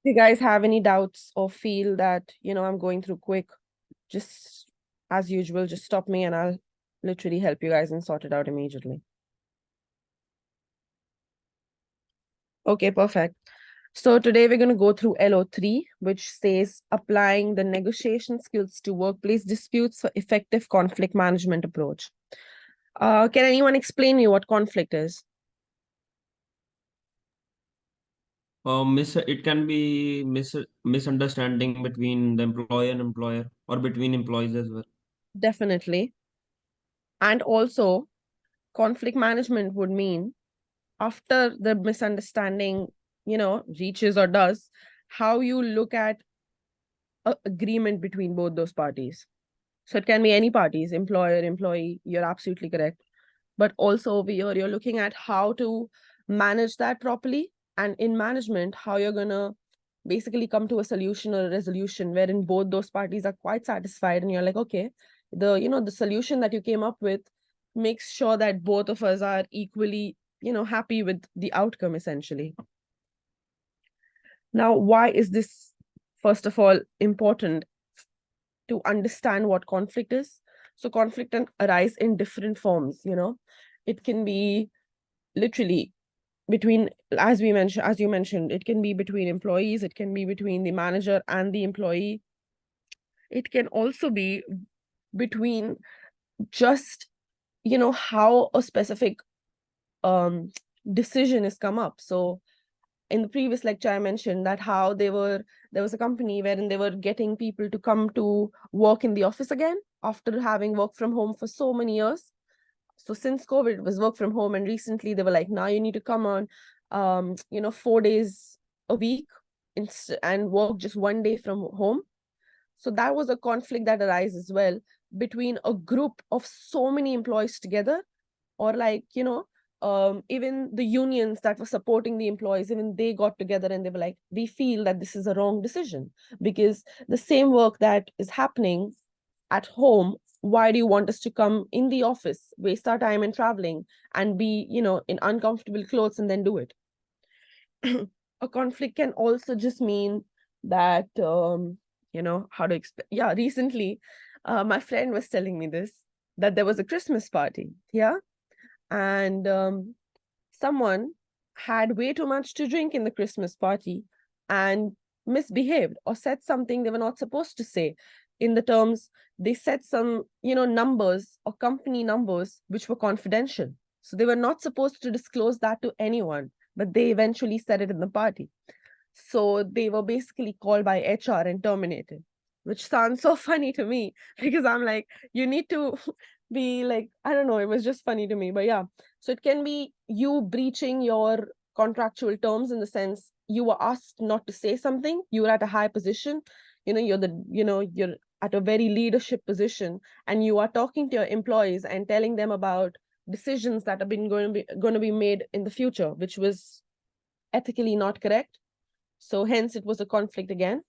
you guys have any doubts or feel that, I'm going through quick, just as usual, just stop me and I'll literally help you guys and sort it out immediately. Okay, perfect. So today we're going to go through LO3, which says applying the negotiation skills to workplace disputes for effective conflict management approach. Can anyone explain me what conflict is? It can be misunderstanding between the employer and employer, or between employees as well. Definitely. And also, conflict management would mean after the misunderstanding, reaches or does, how you look at a agreement between both those parties. So it can be any parties, employer, employee, you're absolutely correct. But also over here, you're looking at how to manage that properly. And in management, how you're going to basically come to a solution or a resolution wherein both those parties are quite satisfied. And you're like, okay, the solution that you came up with makes sure that both of us are equally, happy with the outcome, essentially. Now, why is this, first of all, important to understand what conflict is? So conflict can arise in different forms, It can be literally between, as you mentioned, it can be between employees, it can be between the manager and the employee. It can also be between just, how a specific decision is come up. So in the previous lecture, I mentioned that how there was a company wherein they were getting people to come to work in the office again after having worked from home for so many years. So since COVID, it was work from home, and recently they were like, now you need to come on, 4 days a week and work just 1 day from home. So that was a conflict that arises as well between a group of so many employees together, or like, even the unions that were supporting the employees, even they got together and they were like, we feel that this is a wrong decision because the same work that is happening at home, why do you want us to come in the office, waste our time in traveling and be, in uncomfortable clothes and then do it? A conflict can also just mean that, how to explain. Yeah, recently, my friend was telling me this, that there was a Christmas party. Yeah. And someone had way too much to drink in the Christmas party and misbehaved or said something they were not supposed to say. In the terms, they said some, numbers or company numbers which were confidential. So they were not supposed to disclose that to anyone, but they eventually said it in the party. So they were basically called by HR and terminated, which sounds so funny to me because I'm like, you need to be like, I don't know, it was just funny to me. But yeah, so it can be you breaching your contractual terms in the sense you were asked not to say something, you were at a high position, you're at a very leadership position, and you are talking to your employees and telling them about decisions that have been going to be made in the future, which was ethically not correct. So hence it was a conflict again.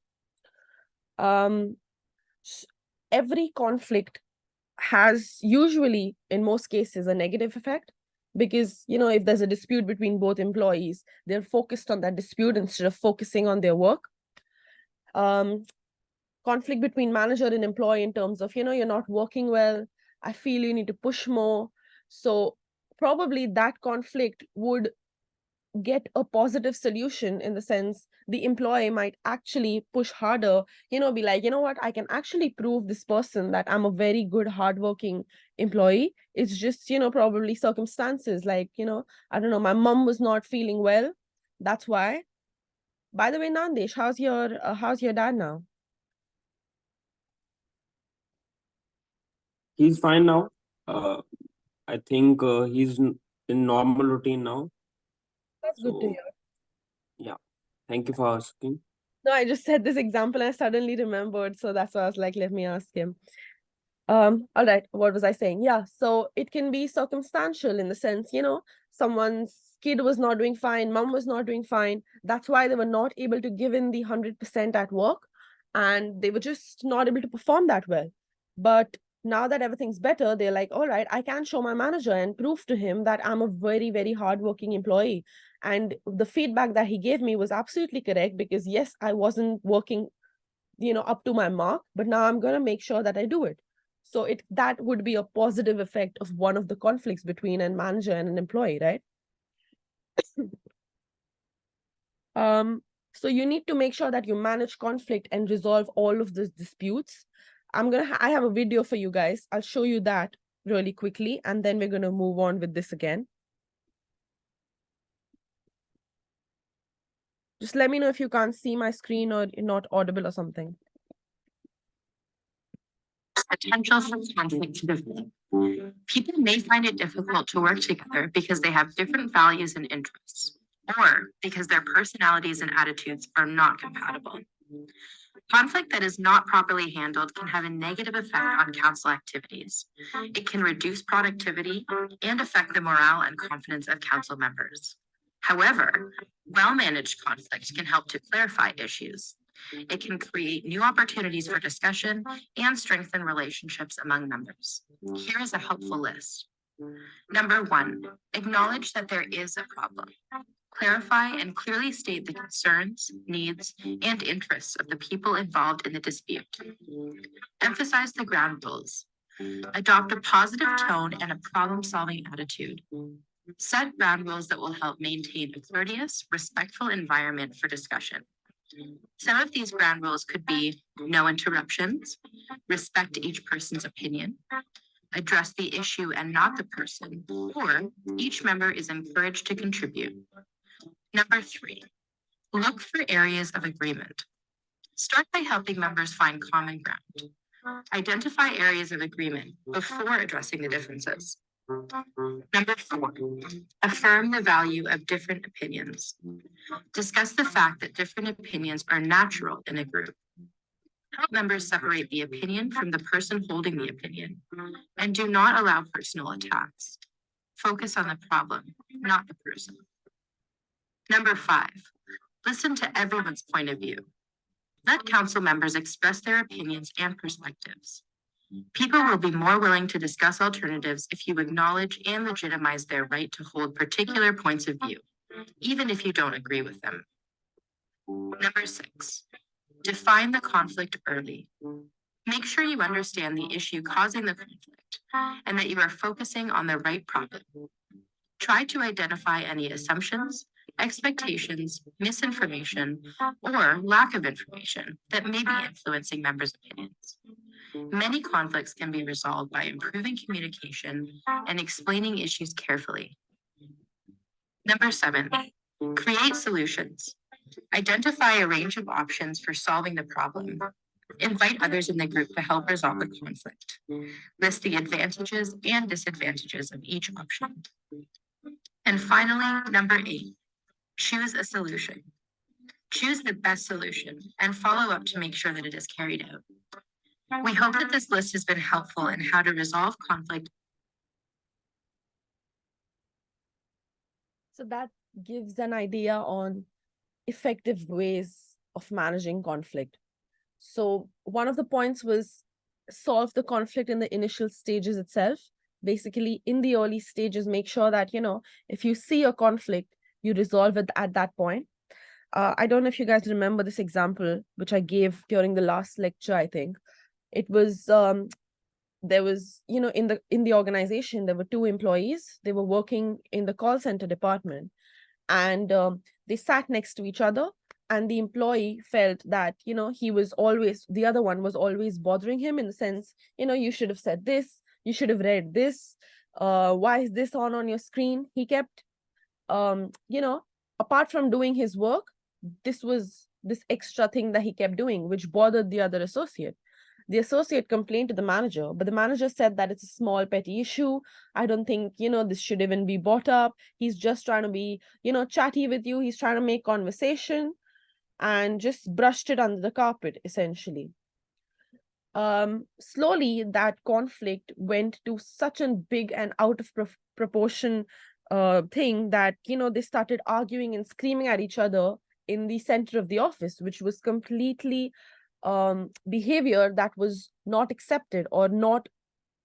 Every conflict has usually, in most cases, a negative effect because, if there's a dispute between both employees, they're focused on that dispute instead of focusing on their work. Conflict between manager and employee in terms of, you're not working well, I feel you need to push more. So probably that conflict would get a positive solution in the sense the employee might actually push harder, be like, you know what, I can actually prove this person that I'm a very good hardworking employee. It's just, probably circumstances like, I don't know, my mom was not feeling well, that's why. By the way, Nandesh, how's your dad now? He's fine now. I think he's in normal routine now. That's good to So hear. yeah, thank you for asking. No, I just said this example and I suddenly remembered, so that's why I was like, let me ask him. All right, what was I saying? Yeah, so it can be circumstantial in the sense, someone's kid was not doing fine, mom was not doing fine. That's why they were not able to give in the 100% at work, and they were just not able to perform that well. But now that everything's better, they're like, all right, I can show my manager and prove to him that I'm a very, very hardworking employee. And the feedback that he gave me was absolutely correct, because yes, I wasn't working, up to my mark, but now I'm going to make sure that I do it. So that would be a positive effect of one of the conflicts between a manager and an employee, right? So you need to make sure that you manage conflict and resolve all of these disputes. I have a video for you guys. I'll show you that really quickly, and then we're going to move on with this again. Just let me know if you can't see my screen or you're not audible or something. Potential for conflict to develop. People may find it difficult to work together because they have different values and interests, or because their personalities and attitudes are not compatible. Conflict that is not properly handled can have a negative effect on council activities. It can reduce productivity and affect the morale and confidence of council members. However, well-managed conflict can help to clarify issues. It can create new opportunities for discussion and strengthen relationships among members. Here is a helpful list. Number 1, acknowledge that there is a problem. Clarify and clearly state the concerns, needs, and interests of the people involved in the dispute. Emphasize the ground rules. Adopt a positive tone and a problem-solving attitude. Set ground rules that will help maintain a courteous, respectful environment for discussion. Some of these ground rules could be no interruptions, respect each person's opinion, address the issue and not the person, or each member is encouraged to contribute. Number 3, look for areas of agreement. Start by helping members find common ground. Identify areas of agreement before addressing the differences. Number 4, affirm the value of different opinions. Discuss the fact that different opinions are natural in a group. Help members separate the opinion from the person holding the opinion, and do not allow personal attacks. Focus on the problem, not the person. Number 5, listen to everyone's point of view. Let council members express their opinions and perspectives. People will be more willing to discuss alternatives if you acknowledge and legitimize their right to hold particular points of view, even if you don't agree with them. Number 6, define the conflict early. Make sure you understand the issue causing the conflict and that you are focusing on the right problem. Try to identify any assumptions, expectations, misinformation, or lack of information that may be influencing members' opinions. Many conflicts can be resolved by improving communication and explaining issues carefully. Number 7, create solutions. Identify a range of options for solving the problem. Invite others in the group to help resolve the conflict. List the advantages and disadvantages of each option. And finally, number 8, choose a solution. Choose the best solution and follow up to make sure that it is carried out. We hope that this list has been helpful in how to resolve conflict. So that gives an idea on effective ways of managing conflict. So one of the points was solve the conflict in the initial stages itself. Basically, in the early stages, make sure that, if you see a conflict, you resolve it at that point. I don't know if you guys remember this example, which I gave during the last lecture, I think. It was, there was, in the organization, there were 2 employees. They were working in the call center department, and they sat next to each other. And the employee felt that, the other one was always bothering him in the sense, you should have said this, you should have read this. Why is this on your screen? He kept, apart from doing his work, this was this extra thing that he kept doing, which bothered the other associate. The associate complained to the manager, but the manager said that it's a small petty issue. I don't think, this should even be brought up. He's just trying to be, chatty with you. He's trying to make conversation, and just brushed it under the carpet, essentially. Slowly, that conflict went to such a big and out of proportion thing that, they started arguing and screaming at each other in the center of the office, which was completely behavior that was not accepted or not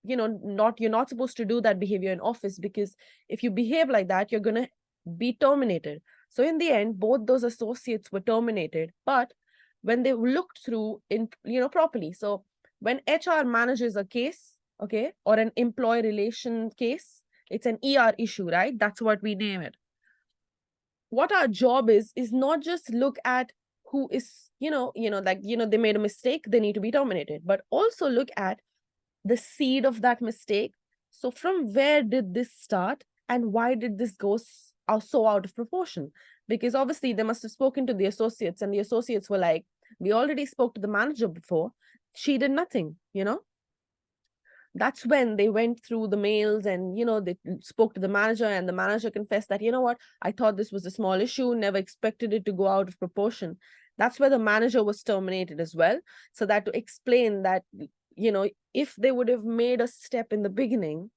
you're not supposed to do that behavior in office, because if you behave like that, you're going to be terminated. So in the end, both those associates were terminated. But when they looked through properly, so when HR manages a case, okay, or an employee relation case, it's an ER issue, right? That's what we name it. What our job is not just look at who is, they made a mistake, they need to be terminated, but also look at the seed of that mistake. So from where did this start, and why did this go so out of proportion? Because obviously they must have spoken to the associates, and the associates were like, we already spoke to the manager before, she did nothing. That's when they went through the mails and, they spoke to the manager, and the manager confessed that, what, I thought this was a small issue, never expected it to go out of proportion. That's where the manager was terminated as well. So that to explain that, if they would have made a step in the beginning,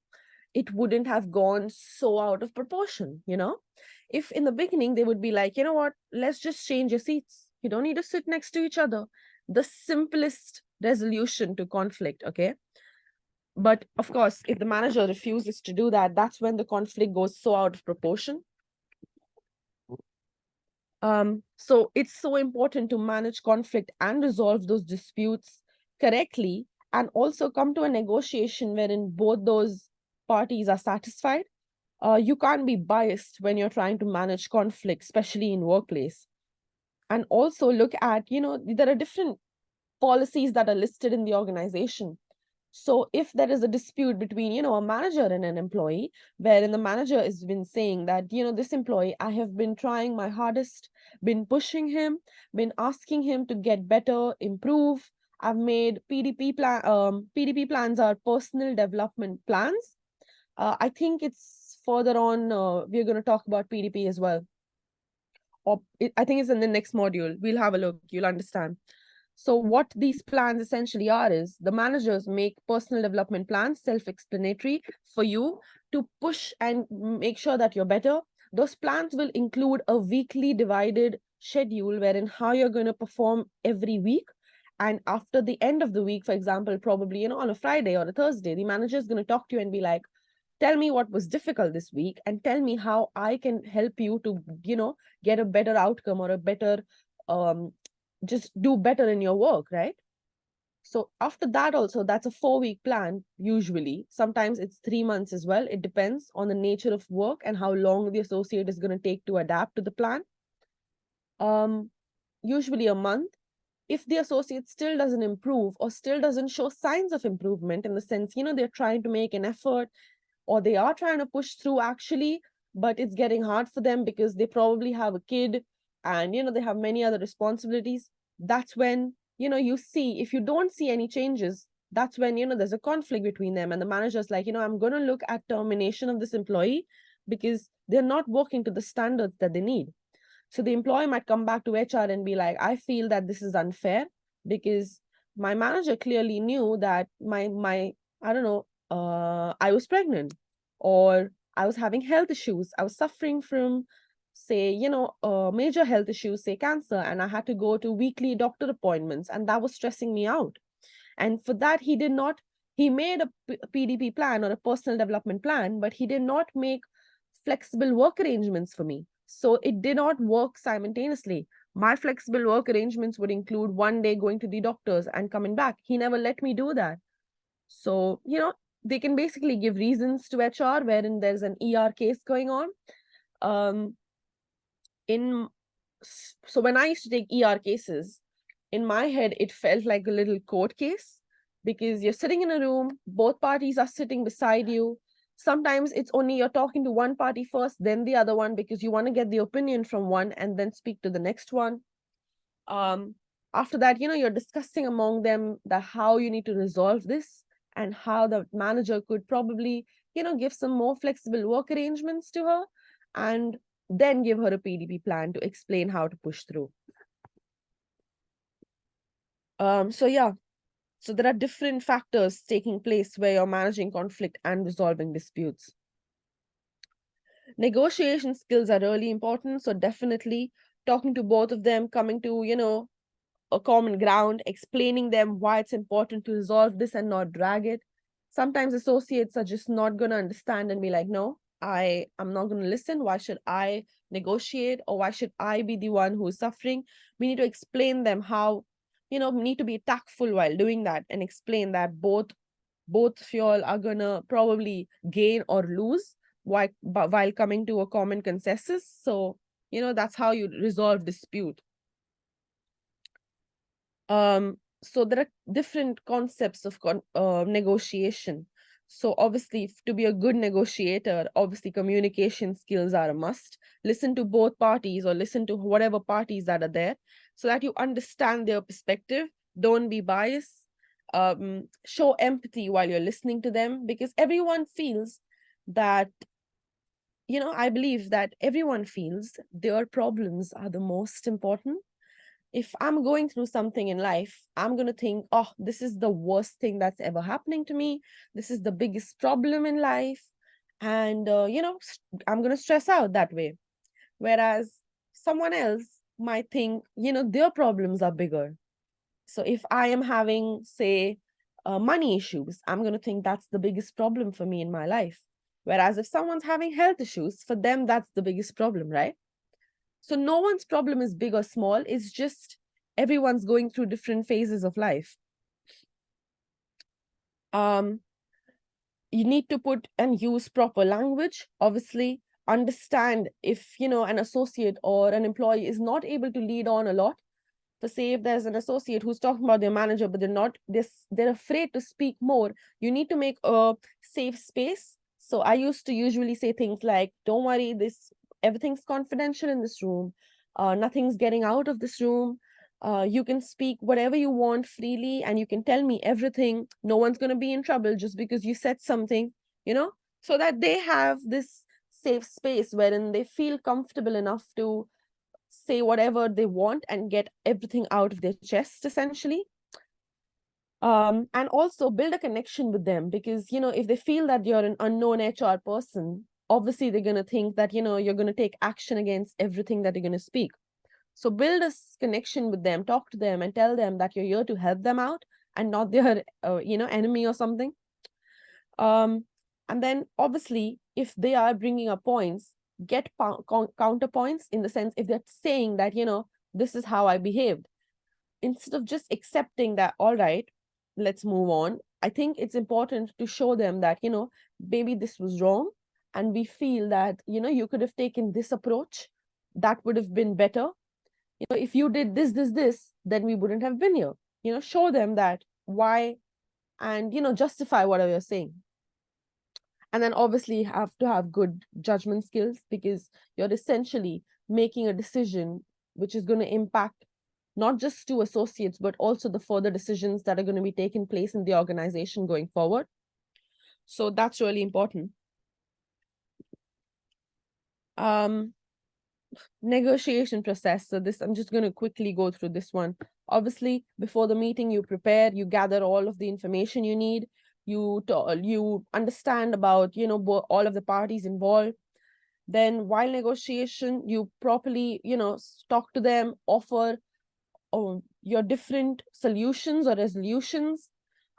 it wouldn't have gone so out of proportion. If in the beginning they would be like, what, let's just change your seats. You don't need to sit next to each other. The simplest resolution to conflict, okay? But of course, if the manager refuses to do that, that's when the conflict goes so out of proportion. So it's so important to manage conflict and resolve those disputes correctly, and also come to a negotiation wherein both those parties are satisfied. You can't be biased when you're trying to manage conflict, especially in workplace. And also look at, there are different policies that are listed in the organization. So if there is a dispute between, a manager and an employee, wherein the manager has been saying that, this employee, I have been trying my hardest, been pushing him, been asking him to get better, improve. I've made PDP plans are personal development plans. I think it's further on, we're going to talk about PDP as well. I think it's in the next module. We'll have a look, you'll understand. So what these plans essentially are is the managers make personal development plans, self-explanatory for you to push and make sure that you're better. Those plans will include a weekly divided schedule wherein how you're going to perform every week. And after the end of the week, for example, probably, on a Friday or a Thursday, the manager is going to talk to you and be like, tell me what was difficult this week and tell me how I can help you to, get a better outcome or a better, just do better in your work, right? So after that also, that's a 4-week plan, usually. Sometimes it's 3 months as well. It depends on the nature of work and how long the associate is going to take to adapt to the plan. Usually a month. If the associate still doesn't improve or still doesn't show signs of improvement, in the sense, they're trying to make an effort, or they are trying to push through actually, but it's getting hard for them because they probably have a kid and, they have many other responsibilities. That's when, you see, if you don't see any changes, that's when, there's a conflict between them. And the manager's like, I'm going to look at termination of this employee because they're not working to the standards that they need. So the employee might come back to HR and be like, I feel that this is unfair because my manager clearly knew that I don't know, I was pregnant, or I was having health issues. I was suffering from, say, major health issues, say cancer, and I had to go to weekly doctor appointments, and that was stressing me out. And for that, he made a PDP plan or a personal development plan, but he did not make flexible work arrangements for me. So it did not work simultaneously. My flexible work arrangements would include one day going to the doctors and coming back. He never let me do that. So, they can basically give reasons to HR wherein there's an ER case going on. So when I used to take ER cases, in my head, it felt like a little court case because you're sitting in a room, both parties are sitting beside you. Sometimes it's only you're talking to one party first, then the other one, because you want to get the opinion from one and then speak to the next one. After that, you're discussing among them how you need to resolve this and how the manager could probably, give some more flexible work arrangements to her and then give her a PDP plan to explain how to push through. So there are different factors taking place where you're managing conflict and resolving disputes. Negotiation skills are really important. So definitely talking to both of them, coming to, a common ground, explaining them why it's important to resolve this and not drag it. Sometimes associates are just not going to understand and be like, no, I'm not going to listen. Why should I negotiate, or why should I be the one who is suffering? We need to explain them how, we need to be tactful while doing that, and explain that both of y'all are going to probably gain or lose while coming to a common consensus. So, that's how you resolve dispute. So there are different concepts of negotiation. So obviously, to be a good negotiator, obviously communication skills are a must. Listen to both parties, or listen to whatever parties that are there, so that you understand their perspective. Don't be biased. Show empathy while you're listening to them, because everyone feels that, I believe that everyone feels their problems are the most important. If I'm going through something in life, I'm going to think, oh, this is the worst thing that's ever happening to me. This is the biggest problem in life. And, I'm going to stress out that way. Whereas someone else might think, their problems are bigger. So if I am having, say, money issues, I'm going to think that's the biggest problem for me in my life. Whereas if someone's having health issues, for them, that's the biggest problem, right? So no one's problem is big or small. It's just everyone's going through different phases of life. You need to put and use proper language. Obviously, understand if, an associate or an employee is not able to lead on a lot. For say, if there's an associate who's talking about their manager, but they're afraid to speak more, you need to make a safe space. So I used to usually say things like, don't worry, everything's confidential in this room. Nothing's getting out of this room. You can speak whatever you want freely, and you can tell me everything. No one's going to be in trouble just because you said something, so that they have this safe space wherein they feel comfortable enough to say whatever they want and get everything out of their chest, essentially. And also build a connection with them, because, if they feel that you're an unknown HR person, obviously they're going to think that, you're going to take action against everything that you're going to speak. So build a connection with them, talk to them, and tell them that you're here to help them out and not their, enemy or something. And then obviously, if they are bringing up points, get counterpoints, in the sense, if they're saying that, this is how I behaved, instead of just accepting that, all right, let's move on. I think it's important to show them that, maybe this was wrong, and we feel that, you could have taken this approach. That would have been better. If you did this, then we wouldn't have been here. Show them that why, and, justify whatever you're saying. And then obviously you have to have good judgment skills, because you're essentially making a decision which is going to impact not just two associates, but also the further decisions that are going to be taking place in the organization going forward. So that's really important. Negotiation process. So I'm just going to quickly go through this one. Obviously, before the meeting, you prepare, you gather all of the information you need. You understand about, all of the parties involved. Then while negotiation, you properly, talk to them, offer your different solutions or resolutions,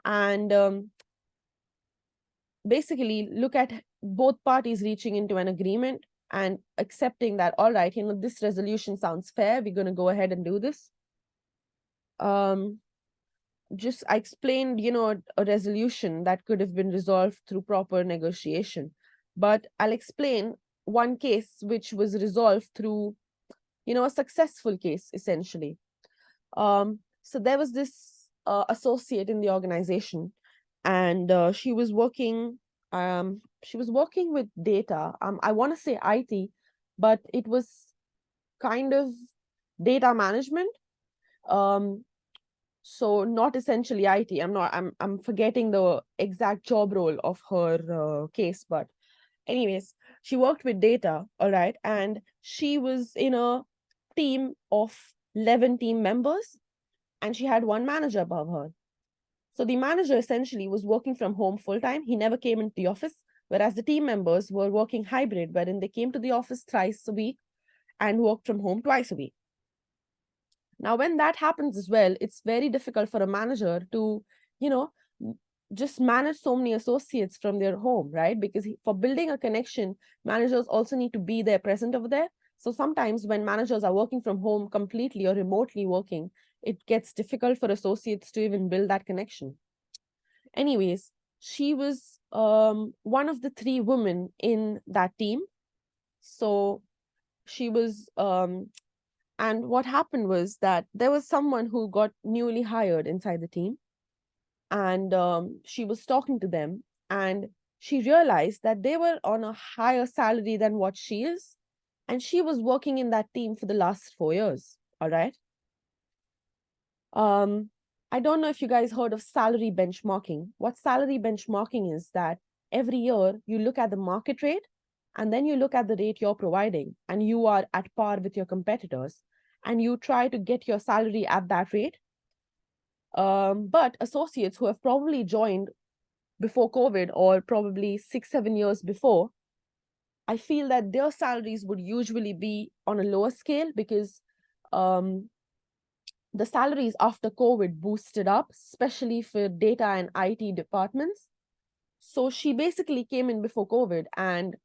and basically look at both parties reaching into an agreement and accepting that, all right, this resolution sounds fair, we're going to go ahead and do this. I explained, a resolution that could have been resolved through proper negotiation, but I'll explain one case which was resolved through, a successful case, essentially. So there was this associate in the organization, and she was working with data. I want to say IT, but it was kind of data management. So not essentially IT. I'm forgetting the exact job role of her case, but anyways, she worked with data, all right, and she was in a team of 11 team members, and she had one manager above her. So the manager essentially was working from home full time. He never came into the office, whereas the team members were working hybrid, wherein they came to the office thrice a week and worked from home twice a week. Now, when that happens as well, it's very difficult for a manager to, just manage so many associates from their home, right? Because for building a connection, managers also need to be there, present over there. So sometimes when managers are working from home completely or remotely working, it gets difficult for associates to even build that connection. Anyways, she was one of the 3 women in that team. So she was, and what happened was that there was someone who got newly hired inside the team, and she was talking to them, and she realized that they were on a higher salary than what she is, and she was working in that team for the last 4 years. All right. I don't know if you guys heard of salary benchmarking. What salary benchmarking is that every year you look at the market rate, and then you look at the rate you're providing, and you are at par with your competitors, and you try to get your salary at that rate. But associates who have probably joined before COVID or probably 6-7 years before, I feel that their salaries would usually be on a lower scale because the salaries after COVID boosted up, especially for data and IT departments. So she basically came in before COVID, and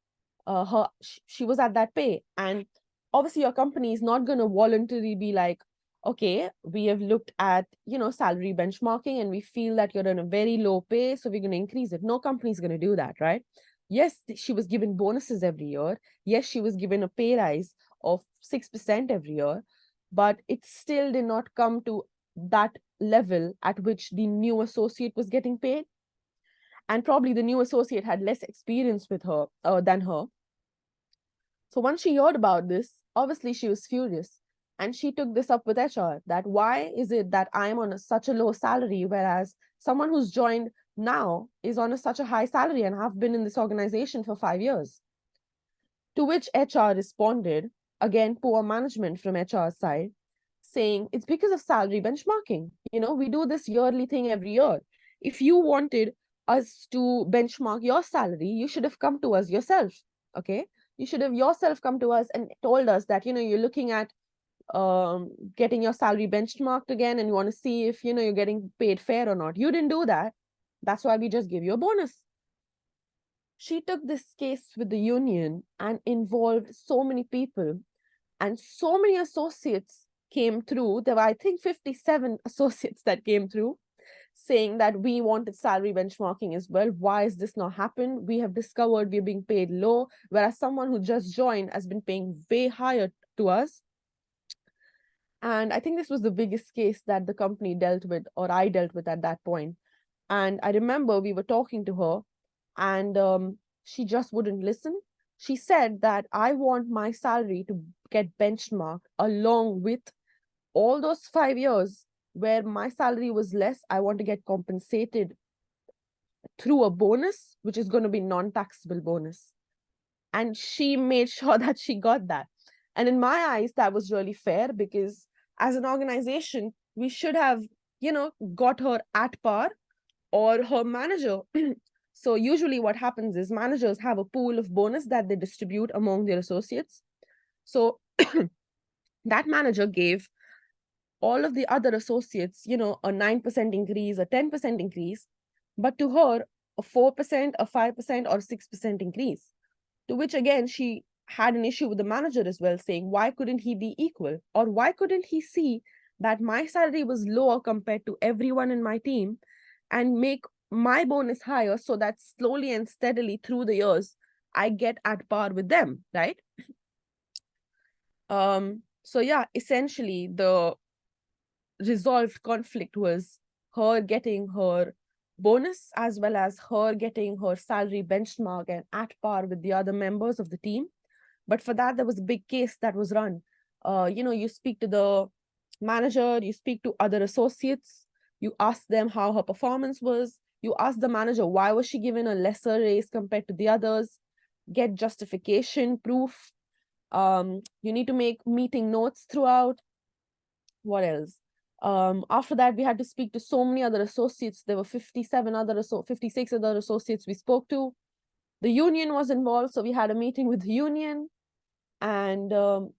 she was at that pay. And obviously your company is not going to voluntarily be like, okay, we have looked at, salary benchmarking and we feel that you're on a very low pay, so we're going to increase it. No company is going to do that, right? Yes, she was given bonuses every year. Yes, she was given a pay rise of 6% every year, but it still did not come to that level at which the new associate was getting paid. And probably the new associate had less experience with her than her. So once she heard about this, obviously she was furious, and she took this up with HR, that why is it that I'm on such a low salary, whereas someone who's joined now is on such a high salary and have been in this organization for 5 years. To which HR responded, again, poor management from HR's side, saying it's because of salary benchmarking. We do this yearly thing every year. If you wanted us to benchmark your salary, you should have come to us yourself. Okay. You should have yourself come to us and told us that, you're looking at getting your salary benchmarked again, and you want to see if, you're getting paid fair or not. You didn't do that. That's why we just give you a bonus. She took this case with the union and involved so many people, and so many associates came through. There were, I think, 57 associates that came through saying that we wanted salary benchmarking as well. Why is this not happened? We have discovered we're being paid low, whereas someone who just joined has been paying way higher to us. And I think this was the biggest case that the company dealt with, or I dealt with at that point. And I remember we were talking to her, and she just wouldn't listen. She said that I want my salary to get benchmarked along with all those 5 years where my salary was less. I want to get compensated through a bonus, which is going to be non-taxable bonus. And she made sure that she got that. And in my eyes, that was really fair, because as an organization, we should have, got her at par or her manager. So usually what happens is managers have a pool of bonus that they distribute among their associates. So that manager gave all of the other associates, a 9% increase, a 10% increase, but to her, a 4%, a 5%, or 6% increase. To which again, she had an issue with the manager as well, saying, why couldn't he be equal? Or why couldn't he see that my salary was lower compared to everyone in my team and make my bonus higher, so that slowly and steadily through the years, I get at par with them, right? So yeah, essentially the resolved conflict was her getting her bonus as well as her getting her salary benchmark and at par with the other members of the team. But for that, there was a big case that was run. You speak to the manager, you speak to other associates, you ask them how her performance was, you ask the manager why was she given a lesser raise compared to the others, get justification, proof. You need to make meeting notes throughout. What else? After that, we had to speak to so many other associates. There were 56 other associates we spoke to. The union was involved, so we had a meeting with the union, and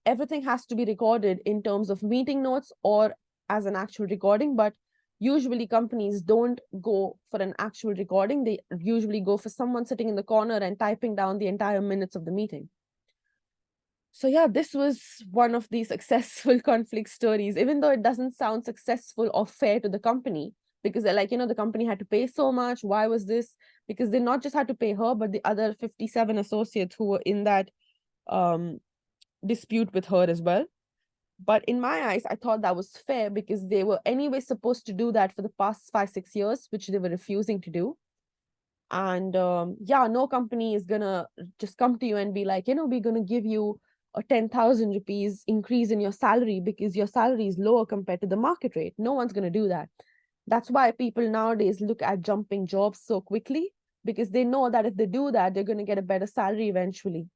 everything has to be recorded in terms of meeting notes or as an actual recording. But usually companies don't go for an actual recording. They usually go for someone sitting in the corner and typing down the entire minutes of the meeting. So yeah, this was one of the successful conflict stories, even though it doesn't sound successful or fair to the company, because they're like, the company had to pay so much. Why was this? Because they not just had to pay her, but the other 57 associates who were in that dispute with her as well. But in my eyes, I thought that was fair because they were anyway supposed to do that for the past 5-6 years, which they were refusing to do. And yeah, no company is gonna just come to you and be like, we're gonna give you a 10,000 rupees increase in your salary because your salary is lower compared to the market rate. No one's gonna do that. That's why people nowadays look at jumping jobs so quickly, because they know that if they do that, they're gonna get a better salary eventually.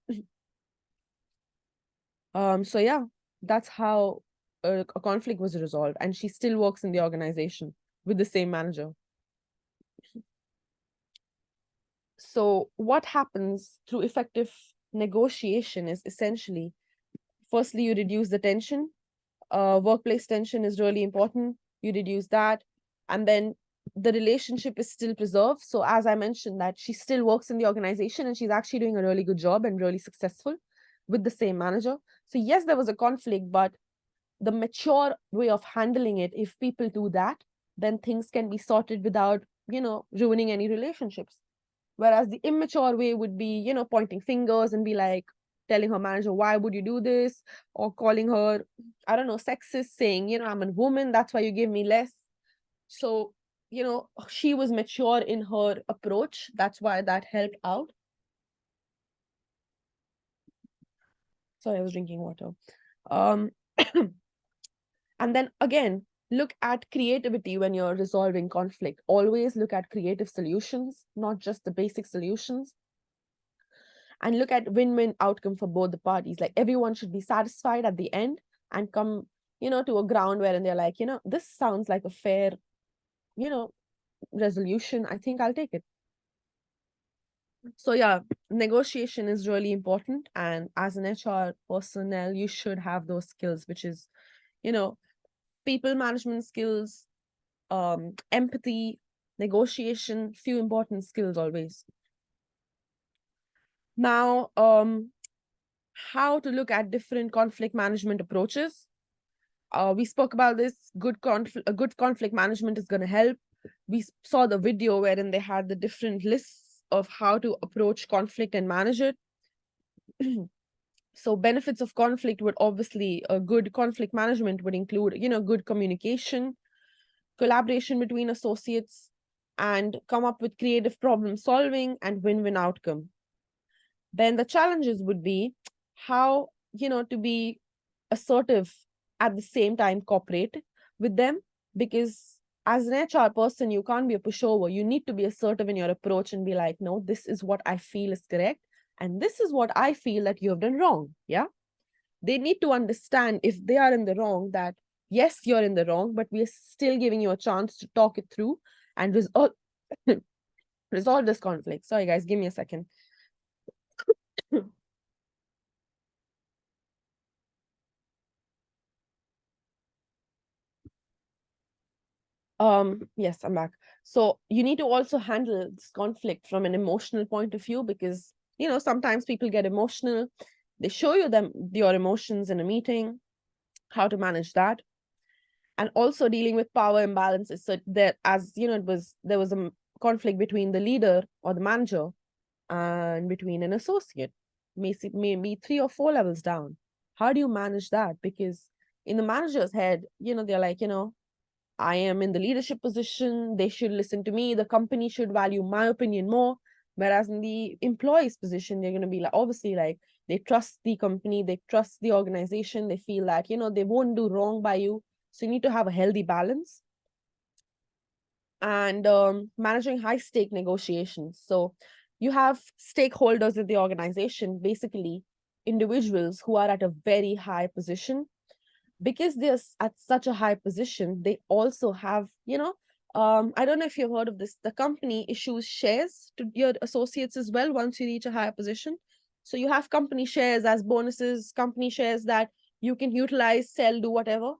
So yeah, that's how a conflict was resolved, and she still works in the organization with the same manager. So what happens through effective negotiation is essentially, firstly, you reduce the tension. Workplace tension is really important. You reduce that, and then the relationship is still preserved. So as I mentioned, that she still works in the organization and she's actually doing a really good job and really successful with the same manager. So yes, there was a conflict, but the mature way of handling it, if people do that, then things can be sorted without, ruining any relationships. Whereas the immature way would be, pointing fingers and be like telling her manager, why would you do this? Or calling her, I don't know, sexist, saying, I'm a woman, that's why you give me less. So, she was mature in her approach. That's why that helped out. Sorry, I was drinking water. And then again, look at creativity when you're resolving conflict. Always look at creative solutions, not just the basic solutions. And look at win-win outcome for both the parties. Like everyone should be satisfied at the end and come, to a ground wherein they're like, this sounds like a fair, resolution. I think I'll take it. So yeah, negotiation is really important. And as an HR personnel, you should have those skills, which is, people management skills, empathy, negotiation, few important skills always. Now, how to look at different conflict management approaches. We spoke about this. Good conflict management is going to help. We saw the video wherein they had the different lists of how to approach conflict and manage it. So benefits of conflict would obviously, a good conflict management would include, good communication, collaboration between associates, and come up with creative problem solving and win-win outcome. Then the challenges would be how, to be assertive at the same time cooperate with them, because as an HR person, you can't be a pushover. You need to be assertive in your approach and be like, no, this is what I feel is correct. And this is what I feel that you have done wrong. Yeah. They need to understand if they are in the wrong, that yes, you're in the wrong, but we are still giving you a chance to talk it through and resolve this conflict. Sorry, guys, give me a second. Yes, I'm back. So you need to also handle this conflict from an emotional point of view, because sometimes people get emotional. They show you your emotions in a meeting, how to manage that. And also dealing with power imbalances. So that, as there was a conflict between the leader or the manager and between an associate, maybe 3 or 4 levels down. How do you manage that? Because in the manager's head, they're like, I am in the leadership position. They should listen to me. The company should value my opinion more. Whereas in the employee's position, they're going to be like, obviously, like they trust the company, they trust the organization. They feel that, they won't do wrong by you. So you need to have a healthy balance. And managing high stake negotiations. So you have stakeholders in the organization, basically individuals who are at a very high position. Because they're at such a high position, they also have, I don't know if you've heard of this, the company issues shares to your associates as well once you reach a higher position. So you have company shares as bonuses, company shares that you can utilize, sell, do whatever.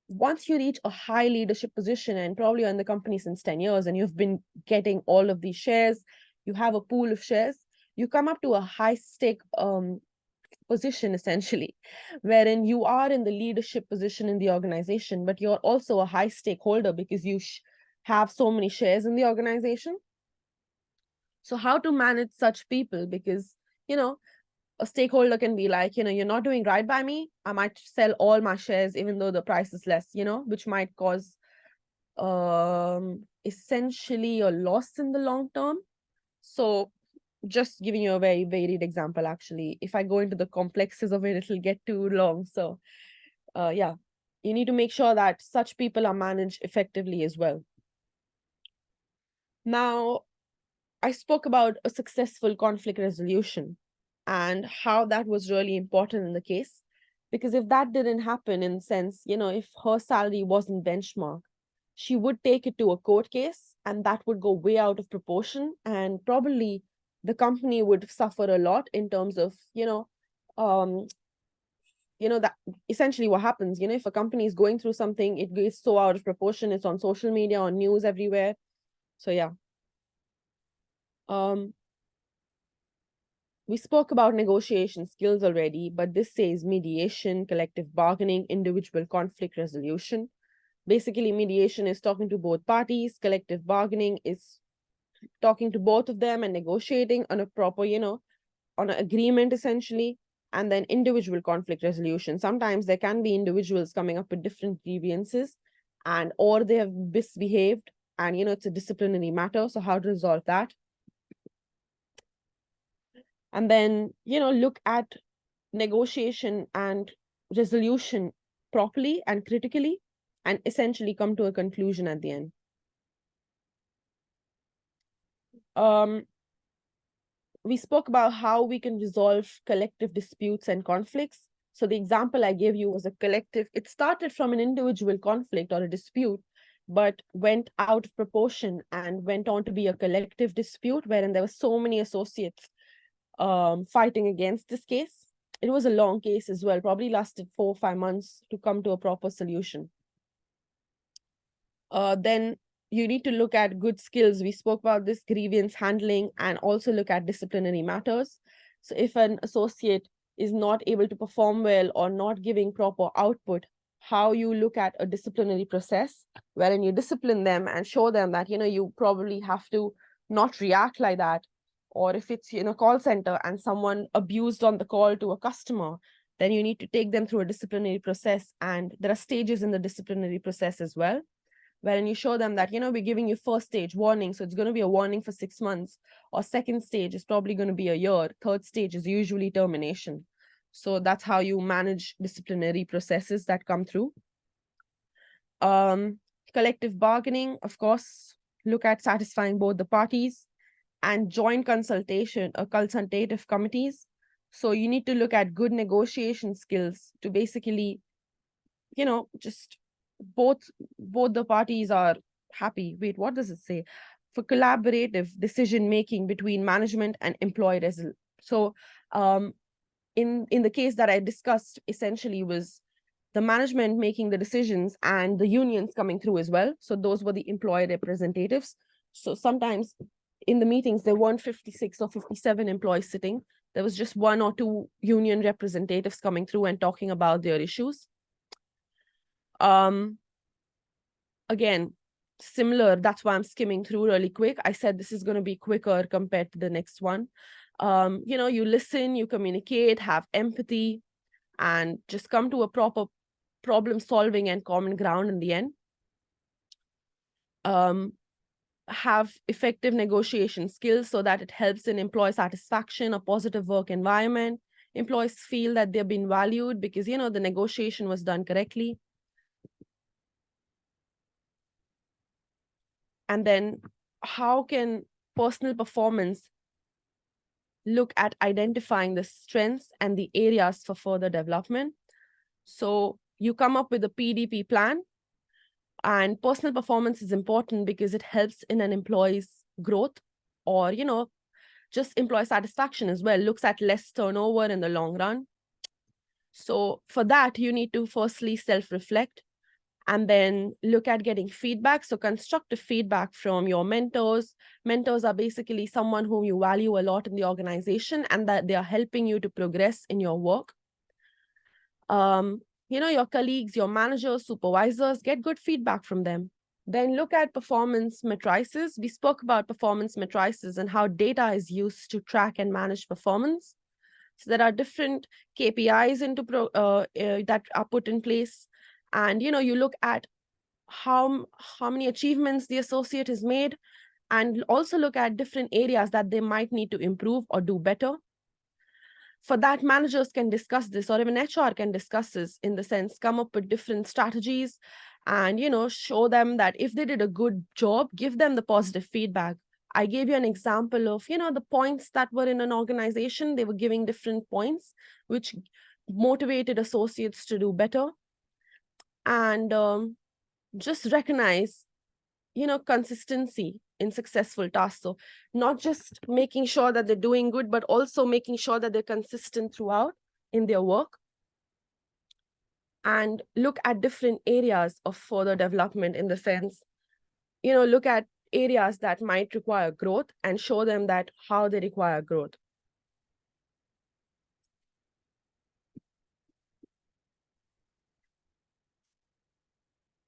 once you reach a high leadership position, and probably you're in the company since 10 years and you've been getting all of these shares, you have a pool of shares, you come up to a high stake position essentially, wherein you are in the leadership position in the organization, but you're also a high stakeholder because you have so many shares in the organization. So how to manage such people? Because, a stakeholder can be like, you're not doing right by me. I might sell all my shares, even though the price is less, which might cause essentially a loss in the long term. So just giving you a very varied example, actually. If I go into the complexes of it, it'll get too long. So yeah, you need to make sure that such people are managed effectively as well. Now, I spoke about a successful conflict resolution and how that was really important in the case. Because if that didn't happen, in the sense, if her salary wasn't benchmarked, she would take it to a court case and that would go way out of proportion, and probably the company would suffer a lot in terms of, that essentially what happens, if a company is going through something, it goes so out of proportion, it's on social media, on news, everywhere. So yeah. We spoke about negotiation skills already, but this says mediation, collective bargaining, individual conflict resolution. Basically, mediation is talking to both parties. Collective bargaining is talking to both of them and negotiating on a proper, on an agreement, essentially. And then individual conflict resolution. Sometimes there can be individuals coming up with different grievances, or they have misbehaved, and, it's a disciplinary matter. So how to resolve that? And then, look at negotiation and resolution properly and critically, and essentially come to a conclusion at the end. We spoke about how we can resolve collective disputes and conflicts. So the example I gave you was a collective. It started from an individual conflict or a dispute, but went out of proportion and went on to be a collective dispute, wherein there were so many associates fighting against this case. It was a long case as well, probably lasted 4 or 5 months to come to a proper solution. Then you need to look at good skills. We spoke about this, grievance handling, and also look at disciplinary matters. So if an associate is not able to perform well or not giving proper output, how you look at a disciplinary process wherein you discipline them and show them that, you probably have to not react like that. Or if it's in a call center and someone abused on the call to a customer, then you need to take them through a disciplinary process. And there are stages in the disciplinary process as well, wherein you show them that, we're giving you first stage warning. So it's going to be a warning for 6 months, or second stage is probably going to be a year. Third stage is usually termination. So that's how you manage disciplinary processes that come through. Collective bargaining, of course, look at satisfying both the parties, and joint consultation or consultative committees. So you need to look at good negotiation skills to basically, just both the parties are happy. Wait, what does it say? For collaborative decision making between management and employee. So in the case that I discussed, essentially was the management making the decisions and the unions coming through as well. So those were the employee representatives. So sometimes in the meetings, there weren't 56 or 57 employees sitting. There was just 1 or 2 union representatives coming through and talking about their issues. Again, similar, that's why I'm skimming through really quick. I said this is going to be quicker compared to the next one. You listen, you communicate, have empathy, and just come to a proper problem solving and common ground in the end. Have effective negotiation skills so that it helps in employee satisfaction, a positive work environment. Employees feel that they've been valued because, the negotiation was done correctly. And then how can personal performance look at identifying the strengths and the areas for further development? So you come up with a PDP plan. And personal performance is important because it helps in an employee's growth, or, just employee satisfaction as well, looks at less turnover in the long run. So for that, you need to firstly self-reflect And then look at getting feedback. So constructive feedback from your mentors. Mentors are basically someone whom you value a lot in the organization and that they are helping you to progress in your work. Your colleagues, your managers, supervisors, get good feedback from them. Then look at performance matrices. We spoke about performance matrices and how data is used to track and manage performance. So there are different KPIs that are put in place. And, you look at how many achievements the associate has made, and also look at different areas that they might need to improve or do better. For that, managers can discuss this, or even HR can discuss this, in the sense, come up with different strategies and, show them that if they did a good job, give them the positive feedback. I gave you an example of, the points that were in an organization. They were giving different points, which motivated associates to do better. And just recognize, consistency in successful tasks. So not just making sure that they're doing good, but also making sure that they're consistent throughout in their work. And look at different areas of further development, in the sense, look at areas that might require growth and show them that how they require growth.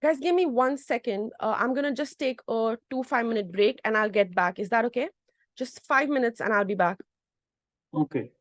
Guys, give me 1 second. I'm going to just take a 2-5-minute break and I'll get back. Is that okay? Just 5 minutes and I'll be back. Okay.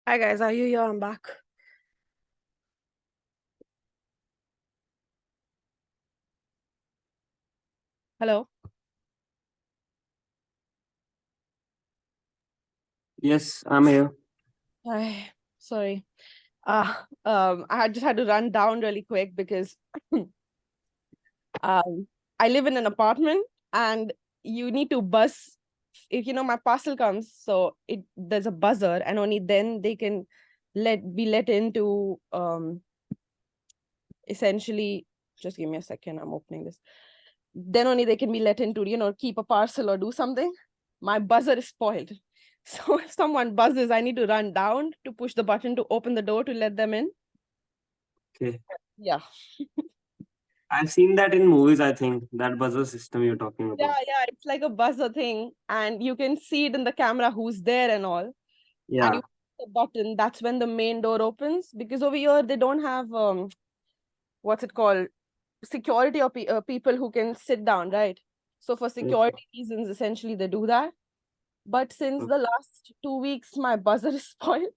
Hi guys, are you here? I'm back. Hello. Yes, I'm here. Hi. Sorry. I just had to run down really quick because I live in an apartment and you need to buzz if my parcel comes. So there's a buzzer, and only then they can be let into essentially. Just give me a second. I'm opening this. Then only they can be let into keep a parcel or do something. My buzzer is spoiled. So if someone buzzes, I need to run down to push the button to open the door to let them in. Okay. Yeah. I've seen that in movies, I think, that buzzer system you're talking about. Yeah, it's like a buzzer thing, and you can see it in the camera who's there and all. And Yeah. you push the button, that's when the main door opens, because over here they don't have what's it called, security or people who can sit down, right? So for security reasons, essentially they do that. But since the last 2 weeks, my buzzer is spoiled.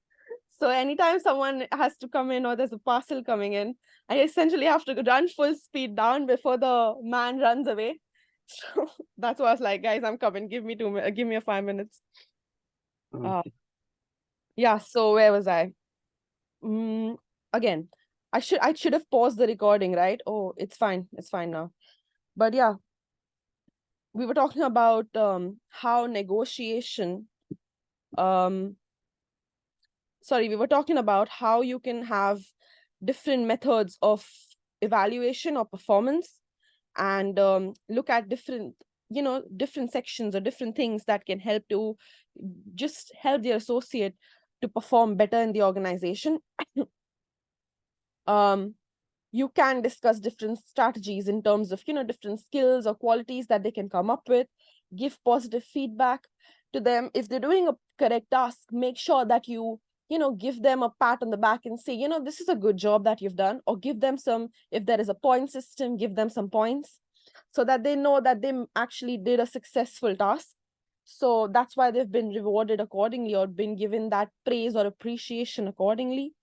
So anytime someone has to come in or there's a parcel coming in, I essentially have to run full speed down before the man runs away. So that's why I was like, guys, I'm coming. Give me 5 minutes. Okay. Yeah. So where was I? Again, I should have paused the recording, right? Oh, it's fine. It's fine now. But yeah, we were talking about how negotiation. Sorry, we were talking about how you can have different methods of evaluation or performance, and look at different sections or different things that can help to just help the associate to perform better in the organization. You can discuss different strategies in terms of different skills or qualities that they can come up with, give positive feedback to them. If they're doing a correct task, make sure that you give them a pat on the back and say, this is a good job that you've done, or give them some, if there is a point system, give them some points so that they know that they actually did a successful task. So that's why they've been rewarded accordingly or been given that praise or appreciation accordingly.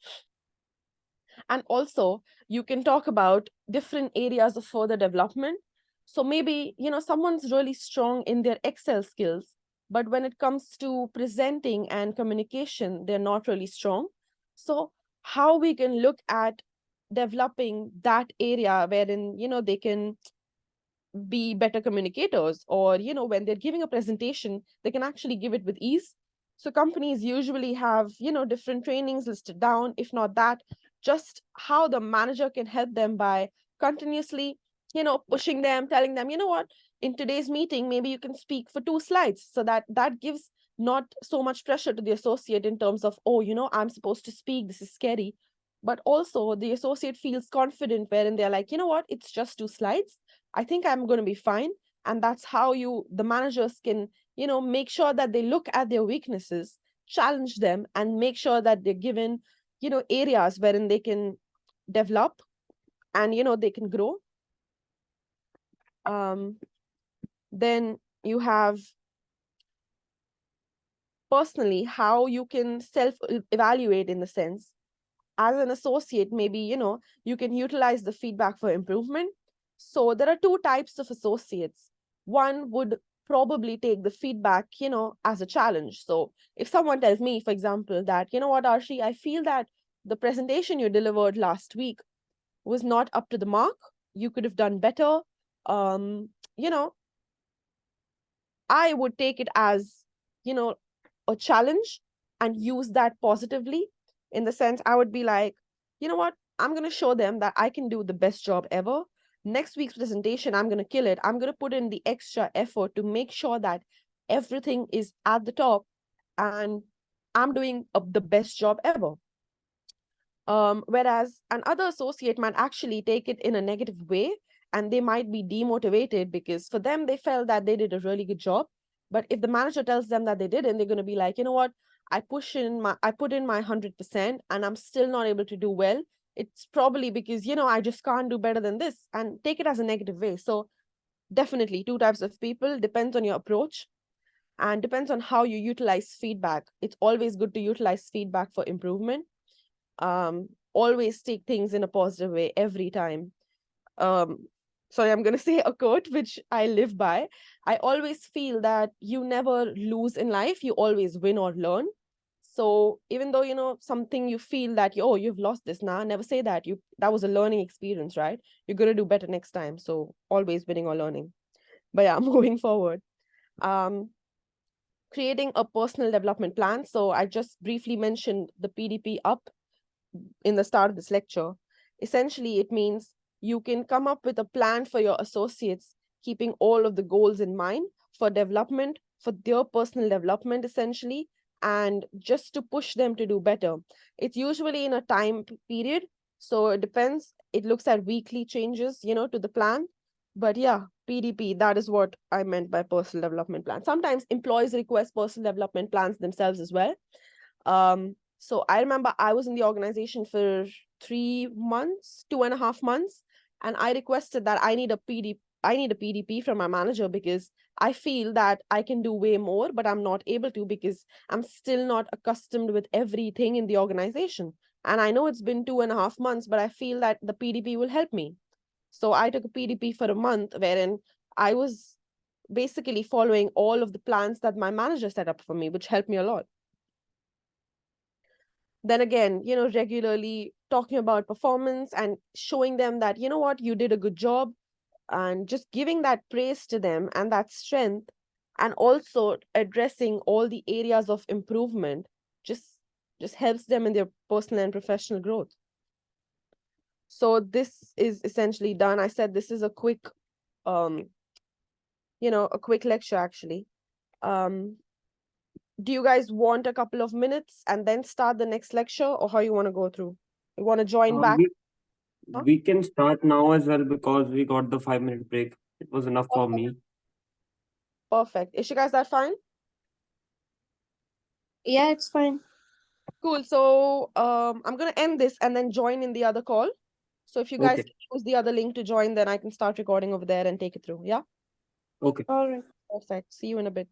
And also, you can talk about different areas of further development. So maybe, someone's really strong in their Excel skills, but when it comes to presenting and communication, they're not really strong. So how we can look at developing that area wherein, they can be better communicators, or when they're giving a presentation, they can actually give it with ease. So companies usually have different trainings listed down. If not that, just how the manager can help them by continuously pushing them, telling them, what, in today's meeting maybe you can speak for 2 slides, so that gives not so much pressure to the associate in terms of, oh, I'm supposed to speak, this is scary. But also the associate feels confident wherein they're like, what, it's just 2 slides, I think I'm going to be fine. And that's how the managers can, make sure that they look at their weaknesses, challenge them, and make sure that they're given, areas wherein they can develop and, they can grow. Then you have personally how you can self-evaluate, in the sense, as an associate, maybe, you can utilize the feedback for improvement. So there are 2 types of associates. One would probably take the feedback, as a challenge. So if someone tells me, for example, that, what, Arshi, I feel that the presentation you delivered last week was not up to the mark. You could have done better. You know, I would take it as, a challenge and use that positively, in the sense I would be like, what, I'm going to show them that I can do the best job ever. Next week's presentation, I'm going to kill it. I'm going to put in the extra effort to make sure that everything is at the top and I'm doing the best job ever. Whereas an other associate might actually take it in a negative way, and they might be demotivated because for them, they felt that they did a really good job. But if the manager tells them that they didn't, they're going to be like, what, I put in my 100% and I'm still not able to do well. It's probably because, I just can't do better than this, and take it as a negative way. So definitely 2 types of people, depends on your approach. and depends on how you utilize feedback. It's always good to utilize feedback for improvement. Always take things in a positive way every time. Sorry, I'm going to say a quote which I live by. I always feel that you never lose in life, you always win or learn. So even though, you know, something you feel that, oh, you've lost this now, never say that. That was a learning experience, right? You're going to do better next time. So always winning or learning. But yeah, moving forward. Creating a personal development plan. So I just briefly mentioned the PDP up in the start of this lecture. Essentially, it means you can come up with a plan for your associates, keeping all of the goals in mind for development, for their personal development, essentially, and just to push them to do better. It's usually in a time period. So it depends. It looks at weekly changes, you know, to the plan. But yeah, PDP, that is what I meant by personal development plan. Sometimes employees request personal development plans themselves as well. So I remember I was in the organization for 3 months, 2.5 months, and I requested that I need a PDP from my manager because I feel that I can do way more, but I'm not able to because I'm still not accustomed with everything in the organization. And I know it's been 2.5 months, but I feel that the PDP will help me. So I took a PDP for a month wherein I was basically following all of the plans that my manager set up for me, which helped me a lot. Then again, you know, regularly talking about performance and showing them that, you know what, you did a good job, and just giving that praise to them and that strength, and also addressing all the areas of improvement just helps them in their personal and professional growth. So this is essentially done. I said this is a quick, you know, a quick lecture actually. Do you guys want a couple of minutes and then start the next lecture, or how you want to go through? You want to join back? We can start now as well because we got the 5-minute break. It was enough for me. Perfect. Ishika, is that fine? Yeah, it's fine. Cool. So I'm gonna end this and then join in the other call. So if you guys Okay. can use the other link to join, then I can start recording over there and take it through. Yeah. Okay. All right. Perfect. See you in a bit.